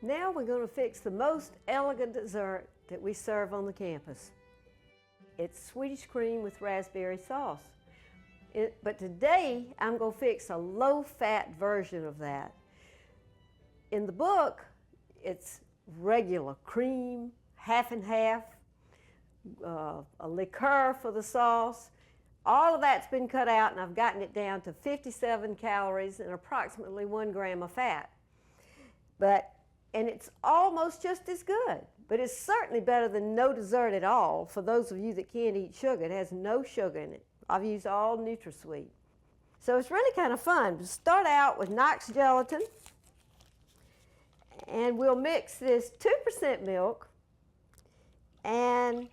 Now we're going to fix the most elegant dessert that we serve on the campus. It's Swedish cream with raspberry sauce. But today I'm going to fix a low-fat version of that. In the book, it's regular cream, half and half, a liqueur for the sauce. All of that's been cut out, and I've gotten it down to 57 calories and approximately 1 gram of fat. And it's almost just as good, but it's certainly better than no dessert at all. For those of you that can't eat sugar, it has no sugar in it. I've used all NutraSweet. So it's really kind of fun. To start out with Knox gelatin, and we'll mix this 2% milk and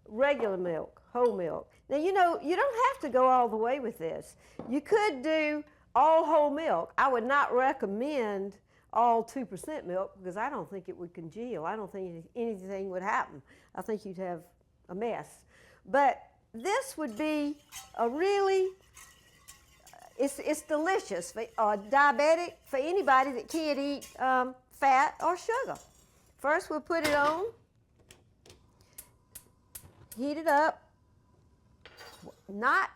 regular milk, whole milk. Now, you know, you don't have to go all the way with this. You could do all whole milk. I would not recommend all 2% milk because I don't think it would congeal. I don't think anything would happen. I think you'd have a mess. But this would be a really, it's delicious for diabetic, for anybody that can't eat fat or sugar. First we'll put it on, heat it up, not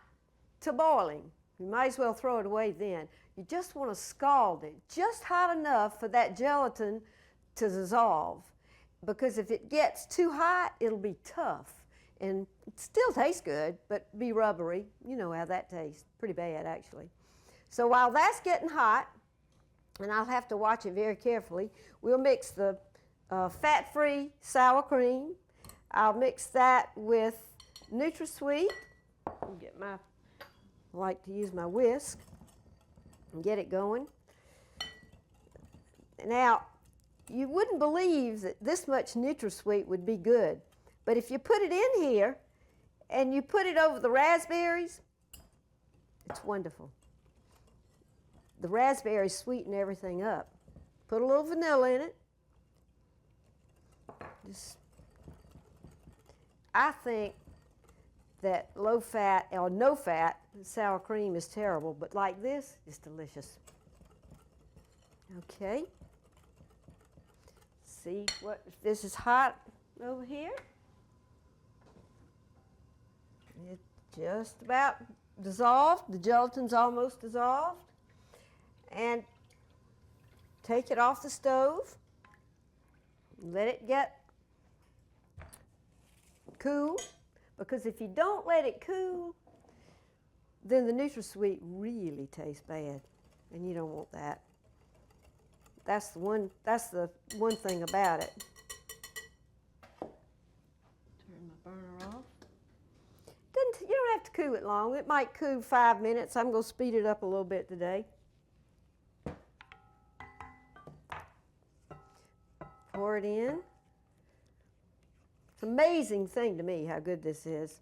to boiling. You might as well throw it away then. You just want to scald it just hot enough for that gelatin to dissolve, because if it gets too hot, it'll be tough and it still tastes good, but be rubbery. You know how that tastes, pretty bad actually. So while that's getting hot, and I'll have to watch it very carefully, we'll mix the fat-free sour cream. I'll mix that with NutraSweet. I like to use my whisk and get it going. Now, you wouldn't believe that this much NutraSweet would be good, but if you put it in here and you put it over the raspberries, it's wonderful. The raspberries sweeten everything up. Put a little vanilla in it. I think that low-fat or no-fat sour cream is terrible, but like this, it's delicious. Okay. See what, if this is hot over here. It's just about dissolved. The gelatin's almost dissolved. And take it off the stove. Let it get cool. Because if you don't let it cool, then the NutraSweet really tastes bad, and you don't want that. That's the one thing about it. Turn my burner off. You don't have to cool it long. It might cool 5 minutes. I'm going to speed it up a little bit today. Pour it in. It's an amazing thing to me how good this is.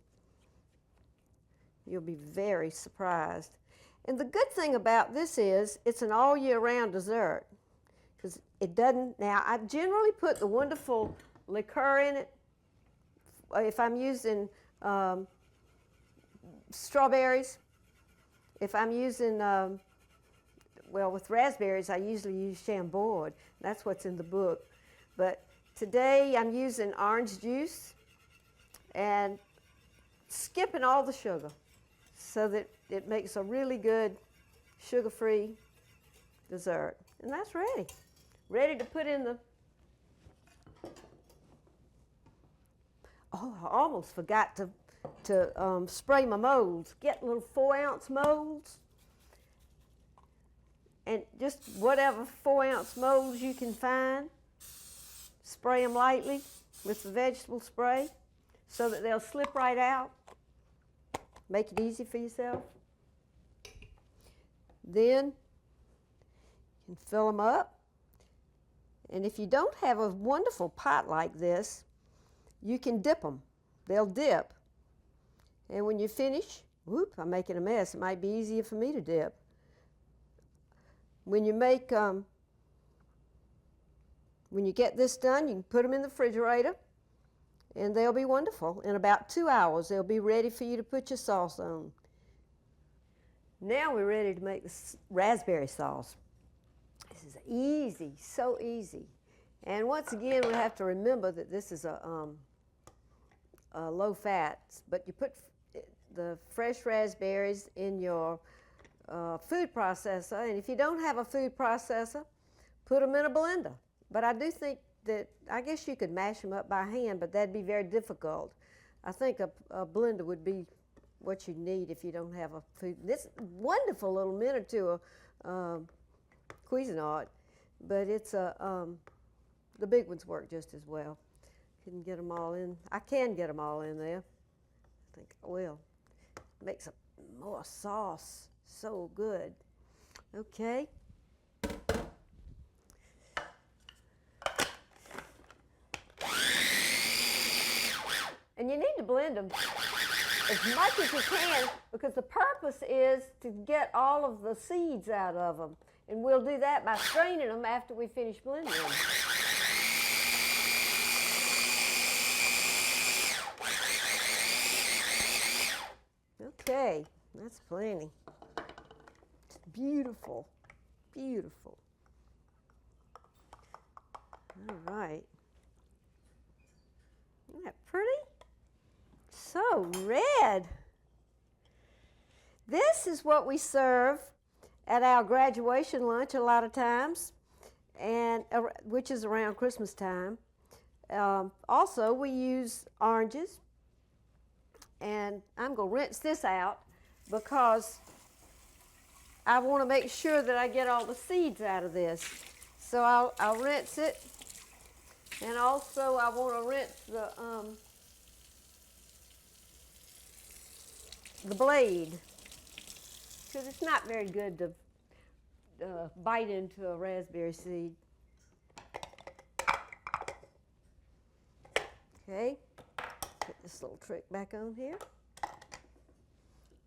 You'll be very surprised. And the good thing about this is it's an all year round dessert, because it doesn't, now I generally put the wonderful liqueur in it. If I'm using strawberries, if I'm using, well, with raspberries I usually use Chambord. That's what's in the book. But today I'm using orange juice and skipping all the sugar so that it makes a really good sugar-free dessert. And that's ready. Ready to put in the... Oh, I almost forgot to spray my molds. Get little 4-ounce molds. And just whatever 4-ounce molds you can find. Spray them lightly with the vegetable spray so that they'll slip right out. Make it easy for yourself. Then you can fill them up. And if you don't have a wonderful pot like this, you can dip them. They'll dip. And when you finish, whoop, I'm making a mess. It might be easier for me to dip. When you make when you get this done, you can put them in the refrigerator, and they'll be wonderful. In about 2 hours, they'll be ready for you to put your sauce on. Now we're ready to make the raspberry sauce. This is easy, so easy. And once again, we have to remember that this is a low fat, but you put the fresh raspberries in your food processor, and if you don't have a food processor, put them in a blender. But I do think that, I guess you could mash them up by hand, but that'd be very difficult. I think a blender would be what you need if you don't have a food. This wonderful little miniature Cuisinart, but it's the big ones work just as well. Couldn't get them all in. I can get them all in there. I think I will. Makes more sauce. So good. Okay. And you need to blend them as much as you can, because the purpose is to get all of the seeds out of them. And we'll do that by straining them after we finish blending them. Okay, that's plenty. It's beautiful, beautiful. All right. Isn't that pretty? So red. This is what we serve at our graduation lunch a lot of times, and which is around Christmas time. Also, we use oranges, and I'm going to rinse this out because I want to make sure that I get all the seeds out of this. So I'll rinse it, and also I want to rinse the blade, because it's not very good to bite into a raspberry seed. Okay, put this little trick back on here.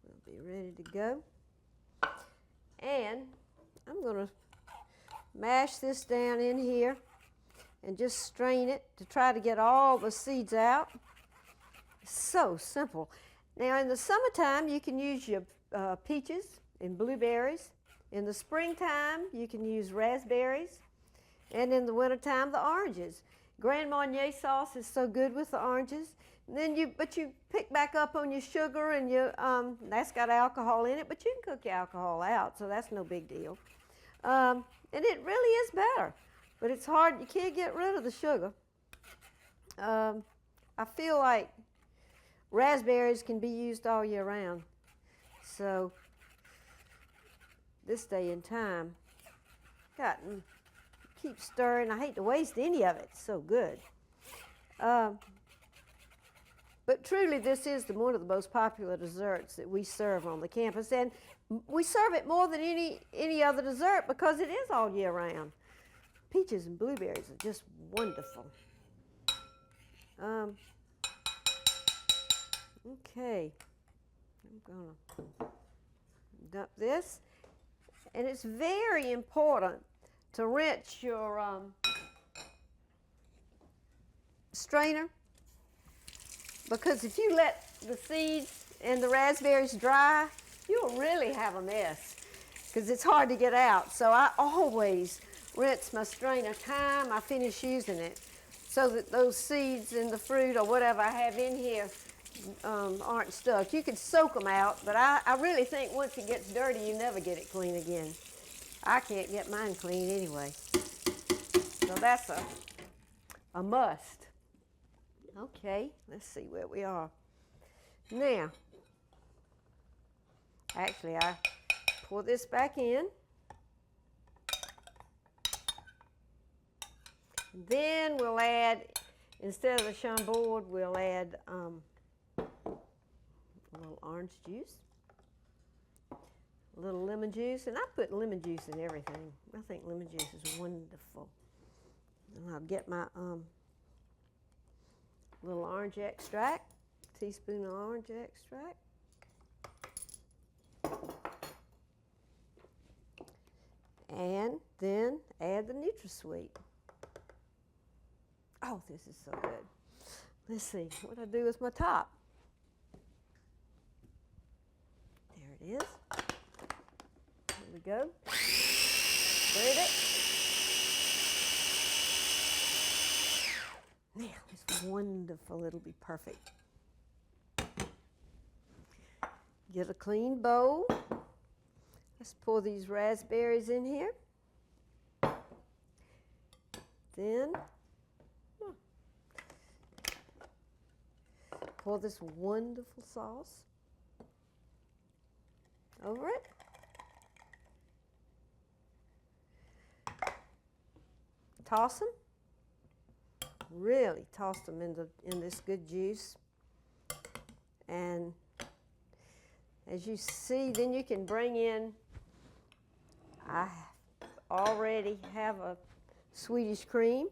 We'll be ready to go. And I'm going to mash this down in here and just strain it to try to get all the seeds out. It's so simple. Now in the summertime you can use your peaches and blueberries. In the springtime you can use raspberries, and in the wintertime the oranges. Grand Marnier sauce is so good with the oranges. And then you pick back up on your sugar, and that's got alcohol in it, but you can cook your alcohol out, so that's no big deal. And it really is better, but it's hard. You can't get rid of the sugar. I feel like raspberries can be used all year round. So this day and time, keep stirring. I hate to waste any of it. It's so good. But truly, this is one of the most popular desserts that we serve on the campus, and we serve it more than any other dessert because it is all year round. Peaches and blueberries are just wonderful. Okay, I'm gonna dump this, and it's very important to rinse your strainer, because if you let the seeds and the raspberries dry, you'll really have a mess, because it's hard to get out. So I always rinse my strainer time I finish using it, so that those seeds and the fruit or whatever I have in here aren't stuck. You can soak them out, but I really think once it gets dirty, you never get it clean again. I can't get mine clean anyway. So that's a must. Okay, let's see where we are. Now, actually I pour this back in. Then we'll add, instead of the Chambord, we'll add a little orange juice, a little lemon juice, and I put lemon juice in everything. I think lemon juice is wonderful. And I'll get my little orange extract, teaspoon of orange extract. And then add the NutraSweet. Oh, this is so good. Let's see, what do I do with my top? There it is. Here we go. Spread it. Now, it's wonderful. It'll be perfect. Get a clean bowl. Let's pour these raspberries in here. Then pour this wonderful sauce over it. Toss them. Really toss them in this good juice. And as you see, then you can bring in, I already have a Swedish cream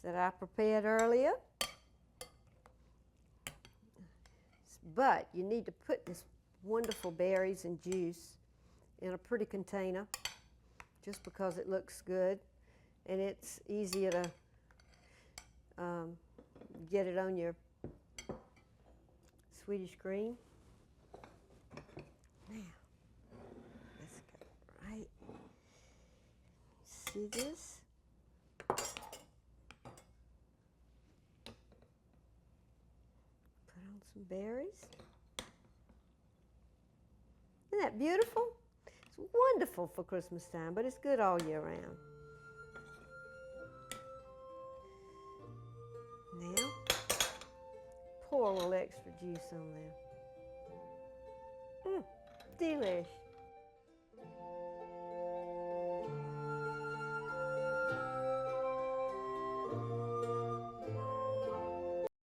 that I prepared earlier. But you need to put this wonderful berries and juice in a pretty container just because it looks good and it's easier to get it on your Swedish cream. Now, let's go right. See this? Put on some berries. Isn't that beautiful? It's wonderful for Christmas time, but it's good all year round. Now, pour a little extra juice on there. Delish.